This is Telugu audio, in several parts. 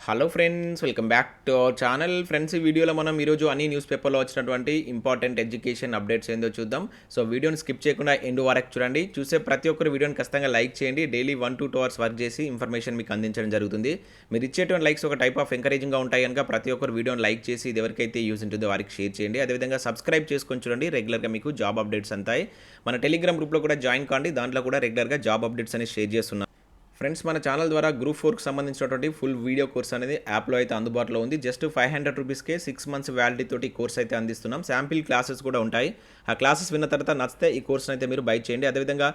Hello friends, welcome back to our channel. Friends, ఈ వీడియోలో మనం ఈరోజు అన్ని న్యూస్ పేపర్లో వచ్చినటువంటి ఇంపార్టెంట్ ఎడ్యుకేషన్ అప్డేట్స్ ఏందో చూద్దాం. సో వీడియోని స్కిప్ చేయకుండా ఎండ్ వరకు చూడండి. చూసే ప్రతి ఒక్కరు వీడియోని ఖచ్చితంగా లైక్ చేయండి. డైలీ 1 to 2 అవర్స్ వర్క్ చేసి ఇన్ఫర్మేషన్ మీకు అందించడం జరుగుతుంది. మీరు ఇచ్చేటువంటి లైక్స్ ఒక టైప్ ఆఫ్ ఎంకరేజింగ్గా ఉంటాయి కనుక ప్రతి ఒక్కరు వీడియోని లైక్ చేసి ఇది ఎవరికైతే యూజ్ ఉంటుందో వారికి షేర్ చేయండి. అదేవిధంగా సబ్స్క్రైబ్ చేసుకొని చూడండి. రెగ్యులర్గా మీకు జాబ్ అప్డేట్స్ అంతాయి. మన టెలిగ్రామ్ గ్రూప్లో కూడా జాయిన్ కాండి. దాంట్లో కూడా రెగ్యులర్గా జాబ్ అప్డేట్స్ అనేది షేర్ చేస్తున్నాం. ఫ్రెండ్స్, మన ఛానల్ ద్వారా గ్రూప్ 4కి సంబంధించినటువంటి ఫుల్ వీడియో కోర్స్ అనేది యాప్లో అయితే అందుబాటులో ఉంది. జస్ట్ 500 రూపీస్కే 6 months వ్యాలిడిటీ తోటి కోర్స్ అయితే అందిస్తున్నాం. శాంపిల్ క్లాసెస్ కూడా ఉంటాయి. ఆ క్లాసెస్ విన్న తర్వాత నచ్చితే ఈ కోర్స్ని అయితే మీరు బై చేయండి. అదేవిధంగా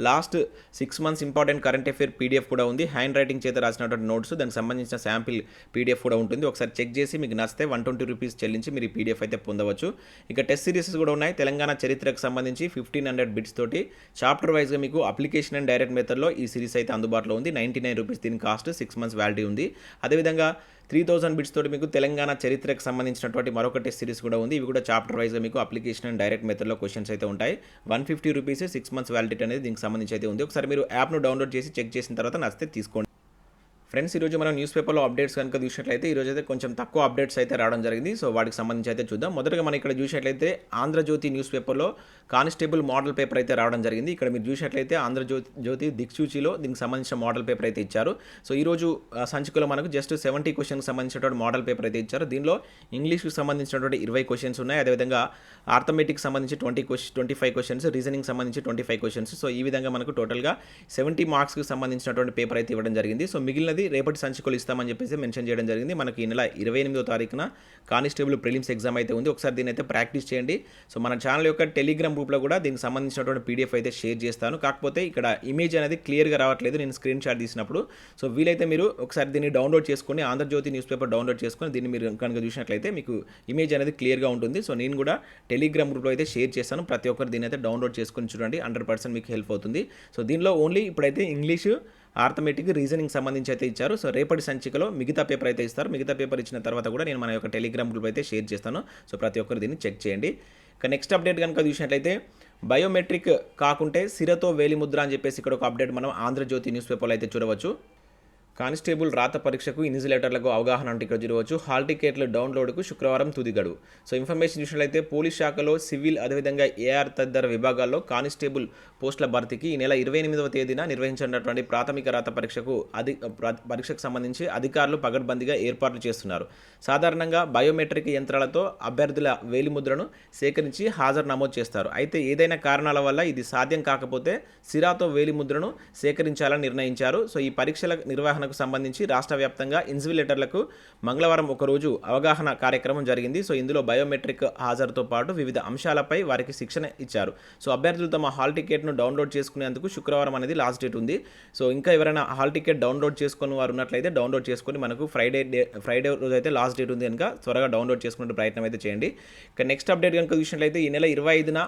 last 6 months important current affair PDF కూడా ఉంది. హ్యాండ్ రైటింగ్ చేత రాసినటువంటి నోట్స్, దానికి సంబంధించిన శాంపిల్ పీడిఎఫ్ కూడా ఉంటుంది. ఒకసారి చెక్ చేసి మీకు నచ్చితే 120 రూపీస్ చెల్లించి మీరు ఈ పీడిఎఫ్ అయితే పొందవచ్చు. ఇక టెస్ట్ సిరీస్ కూడా ఉన్నాయి. తెలంగాణ చరిత్రకు సంబంధించి 1500 బిట్స్ తోటి చాప్టర్ వైజ్గా మీకు అప్లికేషన్ అండ్ డైరెక్ట్ మెథడ్లో ఈ సిరీస్ అయితే అందుబాటులో ఉంది. 99 రూపీస్ దీని కాస్ట్. 6 months వ్యాలిటీ ఉంది. అదేవిధంగా 3000 బిట్స్ తోటి మీకు తెలంగాణ చరిత్రకు సంబంధించినటువంటి మరొక టెస్ట్ సిరీస్ కూడా ఉంది. ఇవి కూడా చాప్టర్ వైజ్గా మీకు అప్లికేషన్ అండ్ డైరెక్ట్ మెథడ్లో క్వశ్చన్స్ అయితే ఉంటాయి. 150 రూపీస్ 6 months వ్యాలిడిటీ అనేది దీనికి సంబంధించి అయితే ఉంది. ఒకసారి మీరు యాప్ను డౌన్లోడ్ చేసి చెక్ చేసిన తర్వాత నచ్చితే తీసుకోండి. ఫ్రెండ్స్, ఈరోజు మనం న్యూస్ పేపర్లో అప్డేట్స్ కనుక చూసినట్లయితే ఈరోజు అయితే కొంచెం తక్కువ అప్డేట్స్ అయితే రావడం జరిగింది. సో వాటికి సంబంధించి అయితే చూద్దాం. మొదటగా మనం ఇక్కడ చూసినట్లయితే ఆంధ్రజ్యోతి న్యూస్ పేపర్లో కానిస్టేబుల్ మోడల్ పేపర్ అయితే రావడం జరిగింది. ఇక్కడ మీరు చూసినట్లయితే ఆంధ్రజ్యోతి దిక్సూచిలో దీనికి సంబంధించిన మోడల్ పేపర్ అయితే ఇచ్చారు. సో ఈరోజు సంచికలో మనకు జస్ట్ 70 క్వశ్చన్కి సంబంధించినటువంటి మోడల్ పేపర్ అయితే ఇచ్చారు. దీనిలో ఇంగ్లీష్కి సంబంధించినటువంటి 20 క్వశ్చన్స్ ఉన్నాయి. అదేవిధంగా ఆర్థమెటిక్కి సంబంధించి 25 క్వశ్చన్స్, రీజనింగ్ సంబంధించి 25 క్వశ్చన్స్. సో ఈ విధంగా మనకు టోటల్గా 70 మార్క్స్కి సంబంధించినటువంటి పేపర్ అయితే ఇవ్వడం జరిగింది. సో మిగిలినది రేపటి సంచికలు ఇస్తామని చెప్పేసి మెన్షన్ చేయడం జరిగింది. మనకి ఈ నెల 28వ తారీఖున కానిస్టేబుల్ ప్రిలిమ్స్ ఎగ్జామ్ అయితే ఉంది. ఒకసారి దీని అయితే ప్రాక్టీస్ చేయండి. సో మన ఛానల్ యొక్క టెలిగ్రామ్ గ్రూప్లో కూడా దీనికి సంబంధించినటువంటి పీడిఎఫ్ అయితే షేర్ చేస్తాను. కాకపోతే ఇక్కడ ఇమేజ్ అనేది క్లియర్గా రావట్లేదు నేను స్క్రీన్ షాట్ తీసినప్పుడు. సో వీలైతే మీరు ఒకసారి దీన్ని డౌన్లోడ్ చేసుకొని ఆంధ్రజ్యోతి న్యూస్ పేపర్ డౌన్లోడ్ చేసుకొని దీన్ని మీరు కనుక చూసినట్లయితే మీకు ఇమేజ్ అనేది క్లియర్గా ఉంటుంది. సో నేను కూడా టెలిగ్రామ్ గ్రూప్లో అయితే షేర్ చేస్తాను. ప్రతి ఒక్కరు దీన్ని అయితే డౌన్లోడ్ చేసుకొని చూడండి. 100% మీకు హెల్ప్ అవుతుంది. సో దీనిలో ఓన్లీ ఇప్పుడైతే ఇంగ్లీషు, ఆర్థమెటిక్, రీజనింగ్ సంబంధించి అయితే ఇచ్చారు. సో రేపటి సంచికలో మిగతా పేపర్ అయితే ఇస్తారు. మిగతా పేపర్ ఇచ్చిన తర్వాత కూడా నేను మన యొక్క టెలిగ్రామ్ గ్రూప్ అయితే షేర్ చేస్తాను. సో ప్రతి ఒక్కరు దీన్ని చెక్ చేయండి. ఇక నెక్స్ట్ అప్డేట్ కనుక చూసినట్లయితే బయోమెట్రిక్ కాకుంటే సిరతో వేలిముద్ర అని చెప్పేసి ఇక్కడ ఒక అప్డేట్ మనం ఆంధ్రజ్యోతి న్యూస్ పేపర్లో అయితే చూడవచ్చు. కానిస్టేబుల్ రాత పరీక్షకు ఇన్విజిలేటర్లకు అవగాహన అంటే ఇక్కడ చూడవచ్చు. హాల్ టికెట్ల డౌన్లోడ్కు శుక్రవారం తుది గడువు. సో ఇన్ఫర్మేషన్ చూసినట్లయితే పోలీస్ శాఖలో సివిల్ అదేవిధంగా ఏఆర్ తదితర విభాగాల్లో కానిస్టేబుల్ పోస్టుల భర్తీకి ఈ నెల 28వ తేదీన నిర్వహించినటువంటి ప్రాథమిక రాత పరీక్షకు సంబంధించి అధికారులు పగడ్బందీగా ఏర్పాట్లు చేస్తున్నారు. సాధారణంగా బయోమెట్రిక్ యంత్రాలతో అభ్యర్థుల వేలిముద్రను సేకరించి హాజరు నమోదు చేస్తారు. అయితే ఏదైనా కారణాల వల్ల ఇది సాధ్యం కాకపోతే సిరాతో వేలిముద్రను సేకరించాలని నిర్ణయించారు. సో ఈ పరీక్షల నిర్వహణకు సంబంధించి రాష్ట్ర వ్యాప్తంగా ఇన్విజిలేటర్లకు మంగళవారం ఒకరోజు అవగాహన కార్యక్రమం జరిగింది. సో ఇందులో బయోమెట్రిక్ హాజరుతో పాటు వివిధ అంశాలపై వారికి శిక్షణ ఇచ్చారు. సో అభ్యర్థులు తమ హాల్ టికెట్ను డౌన్లోడ్ చేసుకునేందుకు శుక్రవారం అనేది లాస్ట్ డేట్ ఉంది. సో ఇంకా ఎవరైనా హాల్ టికెట్ డౌన్లోడ్ చేసుకుని వారు ఉన్నట్లయితే డౌన్లోడ్ చేసుకొని మనకు ఫ్రైడే రోజు అయితే లాస్ట్ డేట్ ఉంది కనుక త్వరగా డౌన్లోడ్ చేసుకునే ప్రయత్నం అయితే చేయండి. ఇక నెక్స్ట్ అప్డేట్ కనుక చూసినట్లయితే ఈ నెల 25న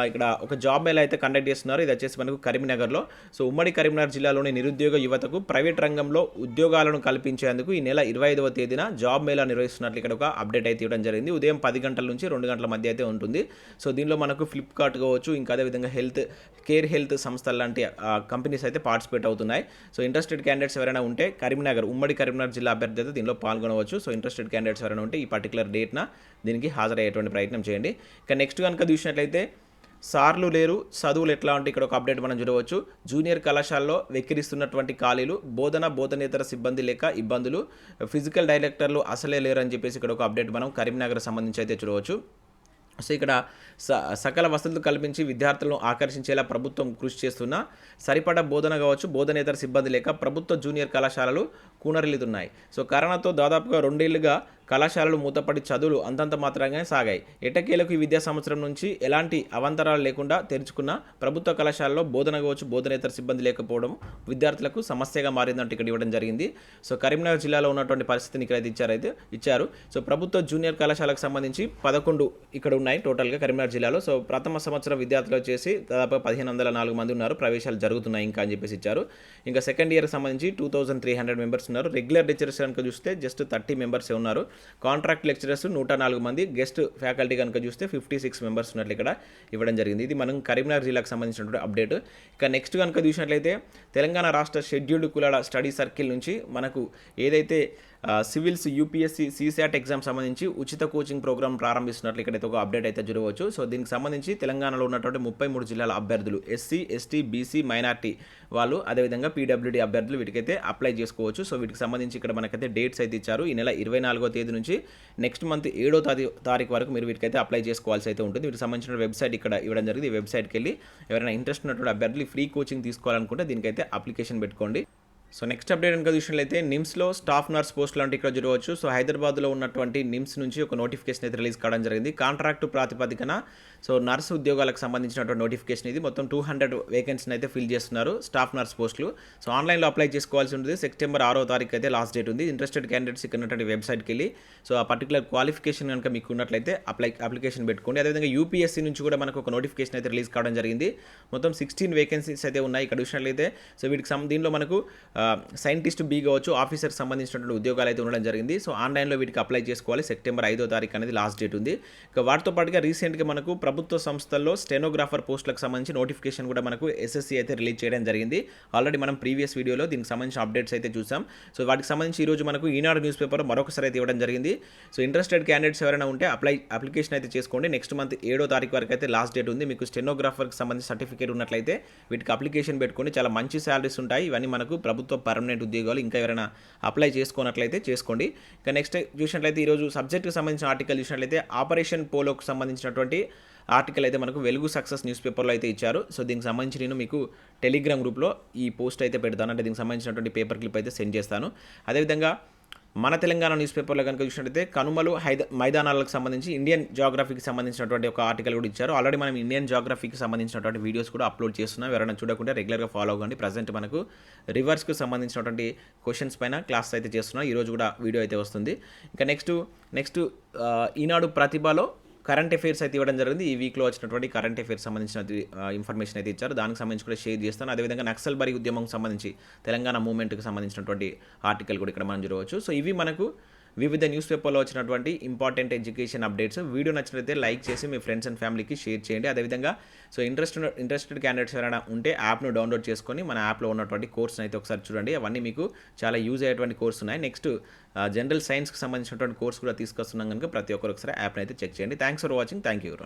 ఇక్కడ ఒక జాబ్ మేళా అయితే కండక్ట్ చేస్తున్నారు. ఇది వచ్చేసి మనకు కరీంనగర్లో. సో ఉమ్మడి కరీంనగర్ జిల్లాలోని నిరుద్యోగ యువతకు ప్రైవేట్ రంగంలో ఉద్యోగాలను కల్పించేందుకు ఈ నెల 25వ తేదీన జాబ్ మేళా నిర్వహిస్తున్నట్లు ఇక్కడ ఒక అప్డేట్ అయితే ఇవ్వడం జరిగింది. ఉదయం 10 గంటల నుంచి 2 గంటల మధ్య అయితే ఉంటుంది. సో దీనిలో మనకు ఫ్లిప్కార్ట్ కావచ్చు, ఇంకా అదేవిధంగా హెల్త్ సంస్థల లాంటి కంపెనీస్ అయితే పార్టిసిపేట్ అవుతున్నాయి. సో ఇంట్రెస్టెడ్ క్యాండిడేట్స్ ఎవరైనా ఉంటే ఉమ్మడి కరీంనగర్ జిల్లా అభ్యర్థి అయితే దీనిలో పాల్గొనవచ్చు. సో ఇంట్రెస్టెడ్ క్యాండిడేట్స్ ఎవరైనా ఉంటే ఈ పర్టికులర్ డేట్న దీనికి హాజరయ్యేటువంటి ప్రయత్నం చేయండి. ఇక నెక్స్ట్ కనుక చూసినట్లయితే సార్లు లేరు చదువులు ఎట్లా అంటే ఇక్కడ ఒక అప్డేట్ మనం చూడవచ్చు. జూనియర్ కళాశాలలో వెక్కిరిస్తున్నటువంటి ఖాళీలు, బోధనేతర సిబ్బంది లేక ఇబ్బందులు, ఫిజికల్ డైరెక్టర్లు అసలే లేరు అని చెప్పేసి ఇక్కడ ఒక అప్డేట్ మనం కరీంనగర్ సంబంధించి అయితే చూడవచ్చు. సో ఇక్కడ సకల వసతులు కల్పించి విద్యార్థులను ఆకర్షించేలా ప్రభుత్వం కృషి చేస్తున్న సరిపడా బోధన కావచ్చు, బోధనేతర సిబ్బంది లేక ప్రభుత్వ జూనియర్ కళాశాలలు కూనరిల్లుతున్నాయి. సో కరోనాతో దాదాపుగా 2 ఏళ్లుగా కళాశాలలు మూతపడి చదువులు అంతంత మాత్రంగానే సాగాయి. ఎట్టకేలకు ఈ విద్యా సంవత్సరం నుంచి ఎలాంటి అవాంతరాలు లేకుండా తెరుచుకున్న ప్రభుత్వ కళాశాలలో బోధన కావచ్చు, బోధనేతర సిబ్బంది లేకపోవడం విద్యార్థులకు సమస్యగా మారిందంటే ఇక్కడ ఇవ్వడం జరిగింది. సో కరీంనగర్ జిల్లాలో ఉన్నటువంటి పరిస్థితిని ఇక్కడైతే ఇచ్చారు. సో ప్రభుత్వ జూనియర్ కళాశాలకు సంబంధించి 11 ఇక్కడ ఉన్నాయి టోటల్గా కరీంనగర్ జిల్లాలో. సో ప్రథమ సంవత్సరం విద్యార్థులు వచ్చేసి దాదాపు 1504 మంది ఉన్నారు. ప్రవేశాలు జరుగుతున్నాయి ఇంకా అని చెప్పేసి ఇచ్చారు. ఇంకా సెకండ్ ఇయర్కి సంబంధించి 2300 మెంబర్స్ ఉన్నారు. రెగ్యులర్ లెక్చరర్స్ కనుక చూస్తే జస్ట్ 30 మెంబర్సే ఉన్నారు. కాంట్రాక్ట్ లెక్చరర్స్ 104 మంది, గెస్ట్ ఫ్యాకల్టీ కనుక చూస్తే 56 మెంబర్స్ ఉన్నట్లు ఇక్కడ ఇవ్వడం జరిగింది. ఇది మనం కరీంనగర్ జిల్లాకు సంబంధించినటువంటి అప్డేట్. ఇక నెక్స్ట్ కనుక చూసినట్లయితే తెలంగాణ రాష్ట్ర షెడ్యూల్డ్ కులాల స్టడీ సర్కిల్ నుంచి మనకు ఏదైతే సివిల్స్ యూపీఎస్సీ సీశాట్ ఎగ్జామ్ సంబంధించి ఉచిత కోచింగ్ ప్రోగ్రామ్ ప్రారంభిస్తున్నట్లు ఇక్కడైతే ఒక అప్డేట్ అయితే చూడవచ్చు. సో దీనికి సంబంధించి తెలంగాణలో ఉన్నటువంటి 33 జిల్లాల అభ్యర్థులు ఎస్సీ, ఎస్టీ, బీసీ, మైనార్టీ వాళ్ళు, అదేవిధంగా పీడబ్ల్యూడీ అభ్యర్థులు వీటికైతే అప్లై చేసుకోవచ్చు. సో వీటికి సంబంధించి ఇక్కడ మనకైతే డేట్స్ అయితే ఇచ్చారు. ఈ నెల 24వ తేదీ నుంచి నెక్స్ట్ మంత్ 7వ తారీఖు వరకు మీరు వీటికైతే అప్లై చేసుకోవాల్సి అయితే ఉంటుంది. వీటికి సంబంధించిన వెబ్సైట్ ఇక్కడ ఇవ్వడం జరిగింది. ఈ వెబ్సైట్కి వెళ్ళి ఎవరైనా ఇంట్రెస్ట్ ఉన్నటువంటి అభ్యర్థులు ఫ్రీ కోచింగ్ తీసుకోవాలనుకుంటే దీనికైతే అప్లికేషన్ పెట్టుకోండి. సో నెక్స్ట్ అప్డేట్ కనుక చూసినట్లయితే నిమ్స్లో స్టాఫ్ నర్స్ పోస్టులు అంటే ఇక్కడ చూడవచ్చు. సో హైదరాబాద్లో ఉన్నటువంటి నిమ్స్ నుంచి ఒక నోటిఫికేషన్ అయితే రిలీజ్ కావడం జరిగింది. కాంట్రాక్టు ప్రాతిపదికన సో నర్స్ ఉద్యోగాలకు సంబంధించినటువంటి నోటిఫికేషన్ ఇది. మొత్తం 200 వేకెన్సీని అయితే ఫిల్ చేస్తున్నారు స్టాఫ్ నర్స్ పోస్టులు. సో ఆన్లైన్లో అప్లై చేసుకోవాల్సి ఉంటుంది. సెప్టెంబర్ 6వ తారీఖు అయితే లాస్ట్ డేట్ ఉంది. ఇంట్రెస్టెడ్ క్యాండిడేట్స్ ఇక్కడ ఉన్నటువంటి వెబ్సైట్కి వెళ్ళి సో ఆ పర్టికులర్ క్వాలిఫికేషన్ కనుక మీకు ఉన్నట్లయితే అప్లికేషన్ పెట్టుకోండి. అదేవిధంగా యూపీఎస్సీ నుంచి కూడా మనకు ఒక నోటిఫికేషన్ అయితే రిలీజ్ కావడం జరిగింది. మొత్తం 16 వేకెన్సీస్ అయితే ఉన్నాయి ఇక్కడ చూసినట్లయితే. సో వీటికి దీనిలో మనకు సైంటిస్ట్ బి కావచ్చు, ఆఫీసర్కి సంబంధించినటువంటి ఉద్యోగాలు అయితే ఉండడం జరిగింది. సో ఆన్లైన్లో వీటికి అప్లై చేసుకోవాలి. సెప్టెంబర్ 5వ తారీఖు అనేది లాస్ట్ డేట్ ఉంది. ఇక వాటితో పాటుగా రీసెంట్గా మనకు ప్రభుత్వ సంస్థల్లో స్టెనోగ్రాఫర్ పోస్టులకు సంబంధించి నోటిఫికేషన్ కూడా మనకు ఎస్ఎస్సీ అయితే రిలీజ్ చేయడం జరిగింది. ఆల్రెడీ మనం ప్రీవియస్ వీడియోలో దీనికి సంబంధించిన అప్డేట్స్ అయితే చూసాం. సో వాటికి సంబంధించి ఈరోజు మనకు ఈనాడు న్యూస్ పేపర్ మరొకసారి అయితే ఇవ్వడం జరిగింది. సో ఇంట్రెస్టెడ్ క్యాండిడేట్స్ ఎవరైనా ఉంటే అప్లికేషన్ అయితే చేసుకోండి. నెక్స్ట్ మంత్ 7వ తారీఖు వరకు అయితే లాస్ట్ డేట్ ఉంది. మీకు స్టెనోగ్రాఫర్కి సంబంధించి సర్టిఫికేట్ ఉన్నట్లయితే వీటికి అప్లికేషన్ పెట్టుకోండి. చాలా మంచి శాలరీస్ ఉంటాయి. ఇవన్నీ మనకు ప్రభుత్వ పర్మనెంట్ ఉద్యోగాలు. ఇంకా ఎవరైనా అప్లై చేసుకున్నట్లయితే చేసుకోండి. ఇక నెక్స్ట్ చూసినట్లయితే ఈరోజు సబ్జెక్ట్కి సంబంధించిన ఆర్టికల్ చూసినట్లయితే ఆపరేషన్ పోలోకి సంబంధించినటువంటి ఆర్టికల్ అయితే మనకు వెలుగు సక్సెస్ న్యూస్ పేపర్లో అయితే ఇచ్చారు. సో దీనికి సంబంధించి నేను మీకు టెలిగ్రామ్ గ్రూప్లో ఈ పోస్ట్ అయితే పెడతాను. అంటే దీనికి సంబంధించినటువంటి పేపర్ క్లిప్ అయితే సెండ్ చేస్తాను. అదేవిధంగా మన తెలంగాణ న్యూస్ పేపర్లో కనుక చూసినట్లయితే కనుమలు మైదానాలకు సంబంధించి ఇండియన్ జియోగ్రఫీకి సంబంధించినటువంటి ఒక ఆర్టికల్ కూడా ఇచ్చారు. ఆల్రెడీ మనం ఇండియన్ జియోగ్రఫీకి సంబంధించినటువంటి వీడియోస్ కూడా అప్లోడ్ చేస్తున్నాం. ఎవరైనా చూడకుండా రెగ్యులర్గా ఫాలో అవ్వండి. ప్రజెంట్ మనకు రివర్స్కి సంబంధించినటువంటి క్వశ్చన్స్ పైన క్లాస్ అయితే చేస్తున్నాం. ఈరోజు కూడా వీడియో అయితే వస్తుంది. ఇంకా నెక్స్ట్ ఈనాడు ప్రతిభలో కరెంట్ అఫైర్స్ అయితే ఇవ్వడం జరిగింది. ఈ వీక్లో వచ్చినటువంటి కరెంట్ అఫైర్స్ సంబంధించిన ఇన్ఫర్మేషన్ అయితే ఇచ్చారు. దానికి సంబంధించి కూడా షేర్ చేస్తాను. అదేవిధంగా నక్సల్బరీ ఉద్యమంకి సంబంధించి తెలంగాణ మూవ్మెంట్కి సంబంధించినటువంటి ఆర్టికల్ కూడా ఇక్కడ మనం చూడవచ్చు. సో ఇవి మనకు వివిధ న్యూస్ పేపర్లో వచ్చినటువంటి ఇంపార్టెంట్ ఎడ్యుకేషన్ అప్డేట్స్. వీడియో నచ్చినట్లయితే లైక్ చేసి మీ ఫ్రెండ్స్ అండ్ ఫ్యామిలీకి షేర్ చేయండి. అదేవిధంగా సో ఇంట్రెస్టెడ్ క్యాండిడేట్స్ ఎవరైనా ఉంటే యాప్ను డౌన్లోడ్ చేసుకొని మన యాప్లో ఉన్నటువంటి కోర్స్ని అయితే ఒకసారి చూడండి. అవన్నీ మీకు చాలా యూజ్ అయ్యేటువంటి కోర్స్ ఉన్నాయి. నెక్స్ట్ జనరల్ సైన్స్కి సంబంధించినటువంటి కోర్స్ కూడా తీసుకొస్తున్నాం కనుక ప్రతి ఒక్కరు ఒకసారి యాప్ని అయితే చెక్ చేయండి. Thanks for watching. Thank you.